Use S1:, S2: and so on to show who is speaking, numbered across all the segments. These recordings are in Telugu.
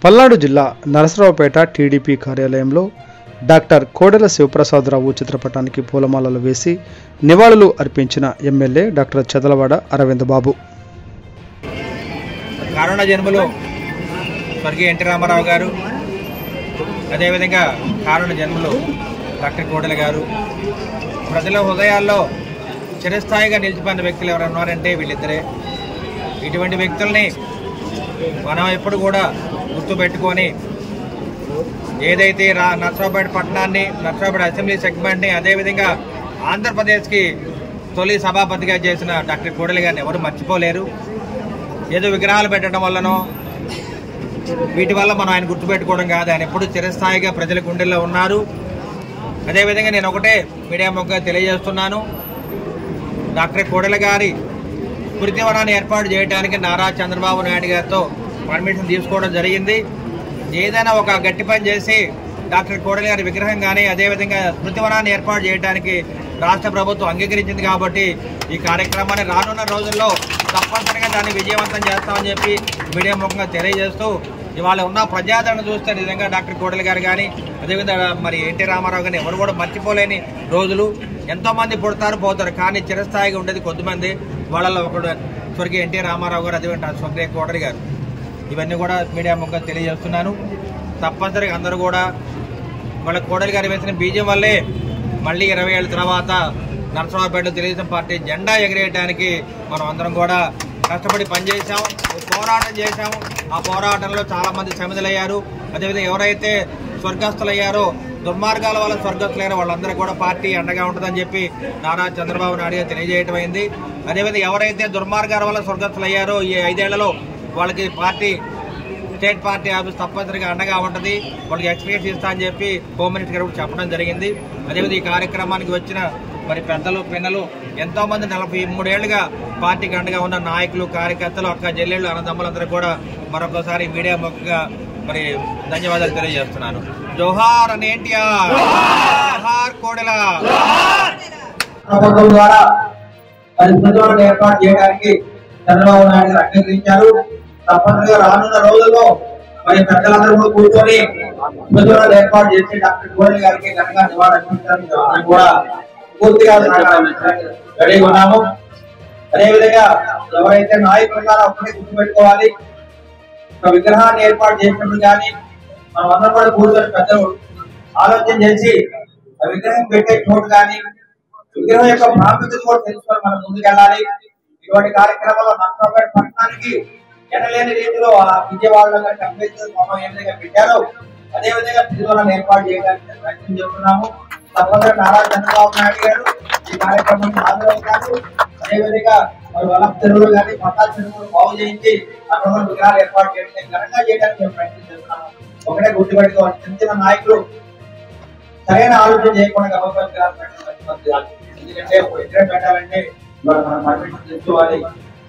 S1: పల్నాడు జిల్లా నరసరావుపేట టీడీపీ కార్యాలయంలో డాక్టర్ కోడెల శివప్రసాదరావు చిత్రపటానికి పూలమాలలు వేసి నివాళులు అర్పించిన ఎమ్మెల్యే డాక్టర్ చదలవాడ అరవింద్ బాబు.
S2: కారణ జన్మలో స్వర్గీయ ఎన్టీ రామారావు గారు, అదేవిధంగా కారణ జన్మలో డాక్టర్ కోడెల గారు ప్రజల హృదయాల్లో చిరస్థాయిగా నిలిచిపోయిన వ్యక్తులు ఎవరు ఉన్నారంటే వీళ్ళిద్దరే. ఇటువంటి వ్యక్తుల్ని మనం ఎప్పుడు కూడా గుర్తుపెట్టుకొని ఏదైతే నరసరావుపేట పట్టణాన్ని, నరసరావుపేట అసెంబ్లీ సెగ్మెంట్ని, అదేవిధంగా ఆంధ్రప్రదేశ్కి తొలి సభాపతిగా చేసిన డాక్టర్ కోడెల గారిని ఎవరు మర్చిపోలేరు. ఏదో విగ్రహాలు పెట్టడం వల్లనో వీటి వల్ల మనం ఆయన గుర్తుపెట్టుకోవడం కాదు, ఆయన ఎప్పుడు చిరస్థాయిగా ప్రజల గుండెల్లో ఉన్నారు. అదేవిధంగా నేను ఒకటే మీడియా ముఖంగా తెలియజేస్తున్నాను, డాక్టర్ కోడెల గారి స్మృతివనాన్ని ఏర్పాటు చేయడానికి నారా చంద్రబాబు నాయుడు గారితో పర్మిషన్ తీసుకోవడం జరిగింది. ఏదైనా ఒక గట్టి పని చేసి డాక్టర్ కోడెల గారి విగ్రహం కానీ అదేవిధంగా స్మృతివనాన్ని ఏర్పాటు చేయడానికి రాష్ట్ర ప్రభుత్వం అంగీకరించింది. కాబట్టి ఈ కార్యక్రమాన్ని రానున్న రోజుల్లో తప్పనిసరిగా దాన్ని విజయవంతం చేస్తామని చెప్పి మీడియా ముఖంగా తెలియజేస్తూ, ఇవాళ ఉన్న ప్రజాదరణ చూస్తే నిజంగా డాక్టర్ కోడెల గారు కానీ అదేవిధంగా మరి ఎన్టీ రామారావు కానీ ఎవరు కూడా మర్చిపోలేని రోజులు. ఎంతోమంది పుడతారు పోతారు, కానీ చిరస్థాయిగా ఉండేది కొద్దిమంది. వాళ్ళలో ఒకడు స్వర్గీయ ఎన్టీ రామారావు గారు, అదేవిధంగా స్వర్గీయ కోడెల గారు. ఇవన్నీ కూడా మీడియా ముఖంగా తెలియజేస్తున్నాను. తప్పనిసరిగా అందరూ కూడా వాళ్ళ కోడెల గారు వేసిన బీజం వల్లే మళ్ళీ 20 ఏళ్ళ తర్వాత నరసరావుపేటలో తెలుగుదేశం పార్టీ జెండా ఎగిరేయడానికి మనం అందరం కూడా కష్టపడి పనిచేసాము, పోరాటం చేశాము. ఆ పోరాటంలో చాలామంది సమిధులయ్యారు. అదేవిధంగా ఎవరైతే స్వర్గస్థులయ్యారో, దుర్మార్గాల వల్ల స్వర్గస్థులయ్యారో వాళ్ళందరూ కూడా పార్టీ అండగా ఉంటుందని చెప్పి నారా చంద్రబాబు నాయుడు గారు తెలియజేయటం అయింది. అదేవిధంగా ఎవరైతే దుర్మార్గాల వల్ల స్వర్గస్థులయ్యారో ఈ 5 ఏళ్లలో వాళ్ళకి పార్టీ, స్టేట్ పార్టీ ఆఫీస్ తప్పనిసరిగా అండగా ఉంటుంది, వాళ్ళకి ఎక్స్పీరియన్స్ ఇస్తా అని చెప్పి హోమ్ మినిస్టర్ గారు చెప్పడం జరిగింది. అదేవిధంగా ఈ కార్యక్రమానికి వచ్చిన మరి పెద్దలు, పిన్నలు, ఎంతోమంది 43 ఏళ్లుగా పార్టీకి అండగా ఉన్న నాయకులు, కార్యకర్తలు, అక్క చెల్లెళ్ళు, అన్నదమ్ములందరూ కూడా మరొకసారి మీడియా ముఖంగా మరి ధన్యవాదాలు తెలియజేస్తున్నాను. జోహార్ అని ఎన్టీఆర్, జోహార్ కోడెల.
S3: ప్రభుత్వం ద్వారా పరిస్థితులను ఏర్పాటు చేయడానికి చంద్రబాబు నాయుడు గారు అంగీకరించారు. తప్పనిసరిగా రానున్న రోజుల్లో మరి పెద్దలందరూ కూడా కూర్చొని స్మృతులను ఏర్పాటు చేసి డాక్టర్ కోడెల గారికి ఘనంగా నివాళులర్పించడానికి కూడా పూర్తిగా రెడీగా ఉన్నాము. అదేవిధంగా ఎవరైతే నాయకులు ఉన్నారో అప్పుడే గుర్తుపెట్టుకోవాలి, ఒక విగ్రహాన్ని ఏర్పాటు చేసినప్పుడు కానీ మనం అందరం కూడా కూర్చొని పెద్దలు ఆలోచన చేసి ఆ విగ్రహం పెట్టే చోటు కానీ విగ్రహం యొక్క ప్రాముఖ్యత కూడా తెలుసుకొని మనం ముందుకెళ్ళాలి. ఇటువంటి కార్యక్రమాల్లో నరసరావుపేట పట్టణానికి ఎనలేని రీతిలో ఆ విజయవాడలో పెట్టారు. అదేవిధంగా తిరుగులను ఏర్పాటు చేయడానికి ప్రయత్నం చేస్తున్నాము. తప్పనిసరిగా నారా చంద్రబాబు నాయుడు గారు ఈ కార్యక్రమాన్ని హాజరవుతారు. అదేవిధంగా మరి వల్ల చెరువులు కానీ పట్టాల చెరువులు బాగు చేయించి అక్కడ విగ్రహాలు ఏర్పాటు చేయడానికి ఘనంగా చేయడానికి మేము ప్రయత్నం చేస్తున్నాము. ఒకటే గుర్తుపెట్టుకోవాలి, చిన్న చిన్న నాయకులు సరైన ఆలోచన చేయకుండా గవర్నమెంట్ విగ్రహాలు పెట్టడం. ఎందుకంటే ఒక విగ్రహం పెట్టాలంటే మనం పర్మిషన్ తెచ్చుకోవాలి,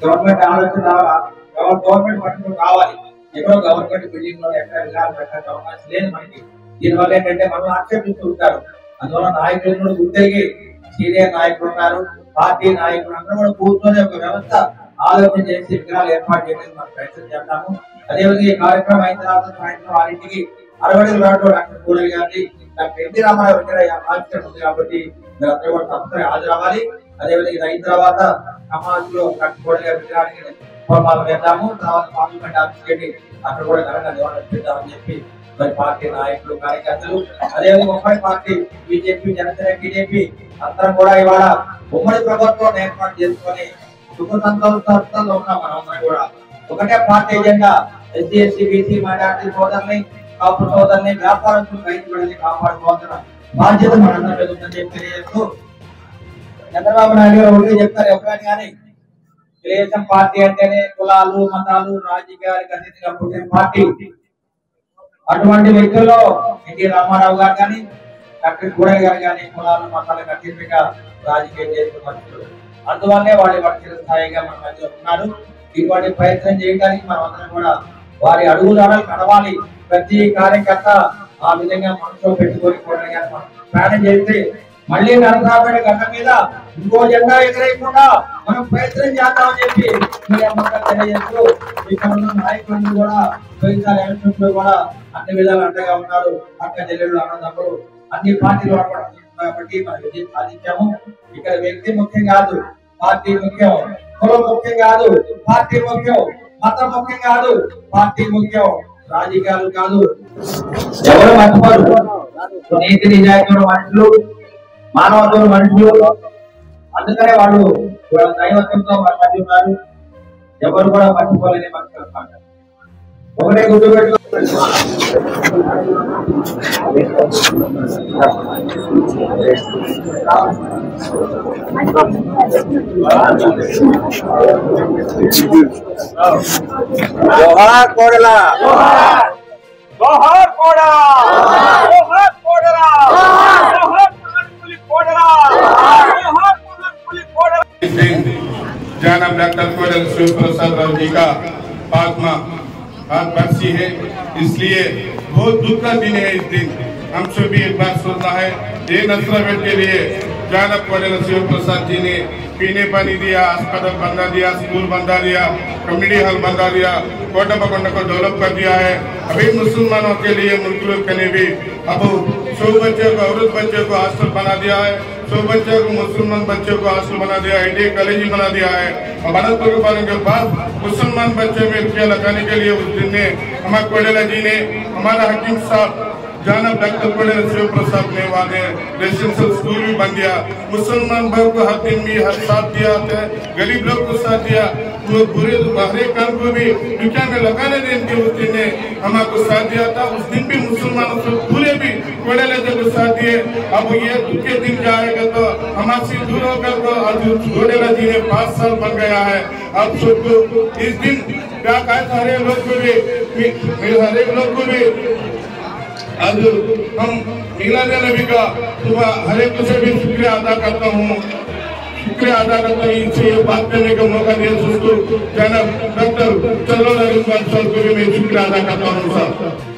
S3: గవర్నమెంట్ ఆలోచన రావాలి, గవర్నమెంట్ పర్మిషన్ కావాలి. ఎక్కడో గవర్నమెంట్ బిల్డింగ్ లో ఎక్కడ విగ్రహాలు పెట్టాల్సిన అవకాశం లేదు మనకి. దీనివల్ల ఏంటంటే మనం ఆక్షేపిస్తూ ఉంటారు. అందువల్ల నాయకులు కూడా గుర్తిరిగి సీనియర్ నాయకులు ఉన్నారు, పార్టీ నాయకులు అందరూ కూడా కూర్చొని ఒక వ్యవస్థ ఆలోచన చేసి విగ్రహాలు ఏర్పాటు చేయడానికి మనం ప్రయత్నం చేస్తాము. అదేవిధంగా ఈ కార్యక్రమం అయిన తర్వాత సాయంత్రం 6ంటికి 60 రాట్లో డాక్టర్ కోడెల గారిని, డాక్టర్ ఎన్టీ రామారావు విగ్రహం ఆవిష్కరణ ఉంది కాబట్టి మీరందరూ కూడా తప్పనిసరిగా హాజరవ్వాలి. అదేవిధంగా ఇది అయిన తర్వాత సమాజంలో డాక్టర్ కోడెల గారి విగ్రహానికి పూలమాలలు వేద్దాము. తర్వాత పార్లమెంట్ ఆఫీస్కి వెళ్ళి అక్కడ కూడా ఘనంగా నివాళులర్పిద్దామని చెప్పి మరి పార్టీ నాయకులు, కార్యకర్తలు, అదేవిధంగా ఉమ్మడి పార్టీ బీజేపీ, జనసేన, టీడీపీ అందరం కూడా ఇవాళ ఉమ్మడి ప్రభుత్వం ఏర్పాటు చేసుకొని సుఖ సంతోషాలతో ఉన్నాం. మనం కూడా ఒకటే party agenda, SC, ST, BC, minority సోదరుని, కాపు సోదరుని, వ్యాపారస్తులు, రైతులని కాపాడుకోవాల్సిన బాధ్యత మనందరి మీద ఉందని చెప్పి తెలియజేస్తూ, చంద్రబాబు నాయుడు గారు ఒకటి చెప్తారు, ఎప్పుడైనా కానీ తెలుగుదేశం పార్టీ అంటేనే కులాలు, మతాలు, రాజకీయాలకు అతీతంగా పుట్టిన పార్టీ. అటువంటి వ్యక్తుల్లో ఎన్టీ రామారావు గారు కానీ డాక్టర్ కోడెల గారు కానీ కులాలు, మతాలకు అతీతంగా రాజకీయం చేస్తున్నారు. అందువల్లే వాళ్ళు చిరస్థాయిగా మన మధ్య ఉన్నారు. ఇటువంటి ప్రయత్నం చేయడానికి మనం అందరం కూడా వారి అడుగుదాడలు నడవాలి. ప్రతి కార్యకర్త ఆ విధంగా మనసులో పెట్టుకొని కోడెల గారు మనం ప్రయాణం చేస్తే మళ్ళీ నరసరావుపేట గడ్డ మీద ఇంకో జెండా ఎగరేయకుండా మనం ప్రయత్నం చేద్దామని చెప్పి మీ అందరికీ తెలియజేస్తూ ఇక్కడ ఉన్న నాయకులను కూడా పోయినసారి ఎలక్షన్స్ లో కూడా అన్ని విధాలు అండగా ఉన్నారు. అక్క చెల్లెళ్ళు అన్నదమ్ములు అన్ని పార్టీలు కాబట్టి మనం విజయం సాధించాము. ఇక్కడ వ్యక్తి ముఖ్యం కాదు, పార్టీ ముఖ్యం. కులం ముఖ్యం కాదు, పార్టీ ముఖ్యం. మతం ముఖ్యం కాదు, పార్టీ ముఖ్యం. రాజకీయాలు కాదు. ఎవరు మర్చిపోరు. నీతి నిజాయితీ మనుషులు, మానవత్వం మనుషులు. అందుకనే వాళ్ళు దైవత్వంతో మధ్య ఉన్నారు. ఎవరు కూడా మర్చిపోలేని మనుషులు అన్నమాట. ఒకటే గుర్తుపెట్టు.
S2: జోహార్ కోడెల, జోహార్ కోడెల, జోహార్ కోడెల, జోహార్ పులి కోడెల, జోహార్ పులి కోడెల।
S4: जनाब डॉक्टर कोडेल शिव प्रसाद राव जी का आत्मा आज बरसी है, इसलिए बहुत दुख का दिन है। इस दिन हम सब भी एक बार सोचना है, ये नसराबाद के लिए जनाब कोडेल शिव प्रसाद जी ने पीने पानी दिया, अस्पताल बंदा दिया, स्कूल बंदा दिया, कम्युनिटी हॉल बंदा दिया, कोटापकोंडा को डेवलप कर दिया है। अभी मुसलमानों के लिए मुल्क के लिए भी अब 100 बच्चों को, औरत बच्चों को हॉस्टल बना दिया है, 100 बच्चों को, मुसलमान बच्चों को हॉस्टल बना दिया है, इंडिया कॉलेज बना दिया है। और भरतपुर पालन के बाद मुसलमान बच्चों में रुपया लगाने के लिए उस दिन ने हमारे कोडेला जी ने, हमारा हकीम साहब जनाब डॉक्टर कोडेल शिव प्रसाद ने वादे रेसिडेंशियल स्कूल भी बन दिया। मुसलमान भाई को हर दिन भी हर साथ दिया, गरीब लोग को साथ दिया, वो बुरे हर एक काम को भी रुपया में लगाने देने के उस दिन ने हमारे साथ दिया था। उस दिन भी मुसलमानों से पूरे भी कोडेला जी को साथ दिए। अब ये दुख के दिन जाएगा तो हमारे दूर होकर कोडेला जी ने 5 साल बन गया है। अब सबको इस दिन क्या कहते हर एक लोग को भी आज हम मिलाद नबी का सुबह हर एक से भी शुक्रिया अदा करता हूँ, शुक्रिया अदा करता हूँ। इनसे ये बात करने का मौका दिया दोस्तों जनाब डॉक्टर चलो को भी मैं शुक्रिया अदा करता हूँ साहब।